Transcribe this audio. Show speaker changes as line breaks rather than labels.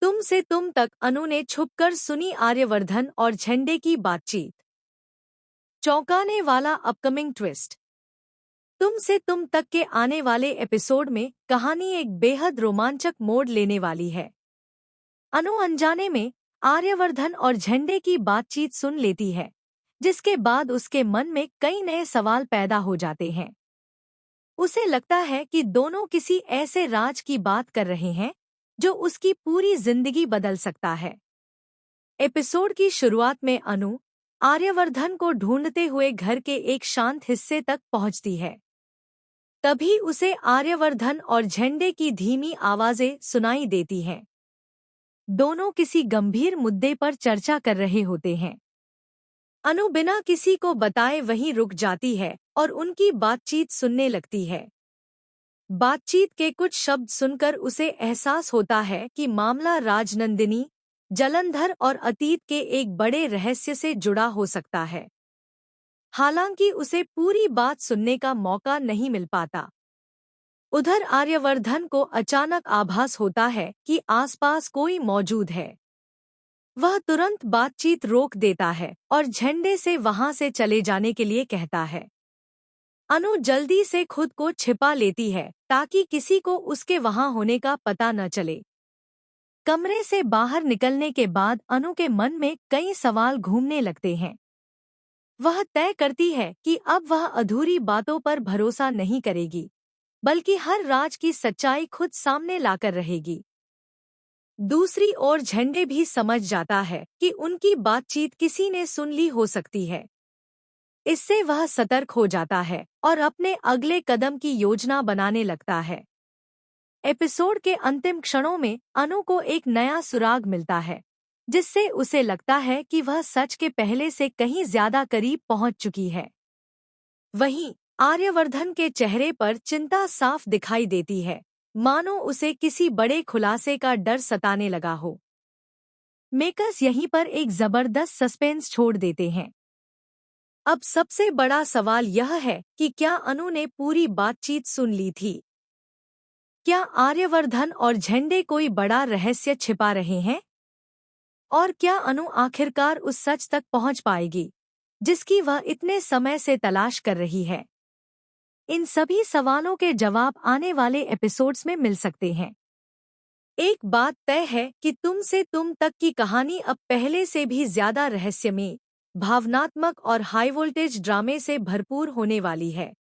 तुम से तुम तक अनु ने छुपकर सुनी आर्यवर्धन और झंडे की बातचीत। चौंकाने वाला अपकमिंग ट्विस्ट। तुम से तुम तक के आने वाले एपिसोड में कहानी एक बेहद रोमांचक मोड़ लेने वाली है। अनु अनजाने में आर्यवर्धन और झंडे की बातचीत सुन लेती है, जिसके बाद उसके मन में कई नए सवाल पैदा हो जाते हैं। उसे लगता है कि दोनों किसी ऐसे राज की बात कर रहे हैं जो उसकी पूरी जिंदगी बदल सकता है। एपिसोड की शुरुआत में अनु आर्यवर्धन को ढूंढते हुए घर के एक शांत हिस्से तक पहुंचती है। तभी उसे आर्यवर्धन और झंडे की धीमी आवाजें सुनाई देती हैं। दोनों किसी गंभीर मुद्दे पर चर्चा कर रहे होते हैं। अनु बिना किसी को बताए वहीं रुक जाती है और उनकी बातचीत सुनने लगती है। बातचीत के कुछ शब्द सुनकर उसे एहसास होता है कि मामला राजनंदिनी, जलंधर और अतीत के एक बड़े रहस्य से जुड़ा हो सकता है। हालांकि उसे पूरी बात सुनने का मौका नहीं मिल पाता। उधर आर्यवर्धन को अचानक आभास होता है कि आसपास कोई मौजूद है। वह तुरंत बातचीत रोक देता है और झंडे से वहां से चले जाने के लिए कहता है। अनु जल्दी से खुद को छिपा लेती है ताकि किसी को उसके वहां होने का पता न चले। कमरे से बाहर निकलने के बाद अनु के मन में कई सवाल घूमने लगते हैं। वह तय करती है कि अब वह अधूरी बातों पर भरोसा नहीं करेगी, बल्कि हर राज की सच्चाई खुद सामने लाकर रहेगी। दूसरी ओर झंडे भी समझ जाता है कि उनकी बातचीत किसी ने सुन ली हो सकती है। इससे वह सतर्क हो जाता है और अपने अगले कदम की योजना बनाने लगता है। एपिसोड के अंतिम क्षणों में अनु को एक नया सुराग मिलता है, जिससे उसे लगता है कि वह सच के पहले से कहीं ज्यादा करीब पहुंच चुकी है। वहीं आर्यवर्धन के चेहरे पर चिंता साफ दिखाई देती है, मानो उसे किसी बड़े खुलासे का डर सताने लगा हो। मेकर्स यहीं पर एक जबरदस्त सस्पेंस छोड़ देते हैं। अब सबसे बड़ा सवाल यह है कि क्या अनु ने पूरी बातचीत सुन ली थी? क्या आर्यवर्धन और झंडे कोई बड़ा रहस्य छिपा रहे हैं? और क्या अनु आखिरकार उस सच तक पहुंच पाएगी जिसकी वह इतने समय से तलाश कर रही है? इन सभी सवालों के जवाब आने वाले एपिसोड्स में मिल सकते हैं। एक बात तय है कि तुम से तुम तक की कहानी अब पहले से भी ज्यादा रहस्यमय, भावनात्मक और हाई वोल्टेज ड्रामे से भरपूर होने वाली है।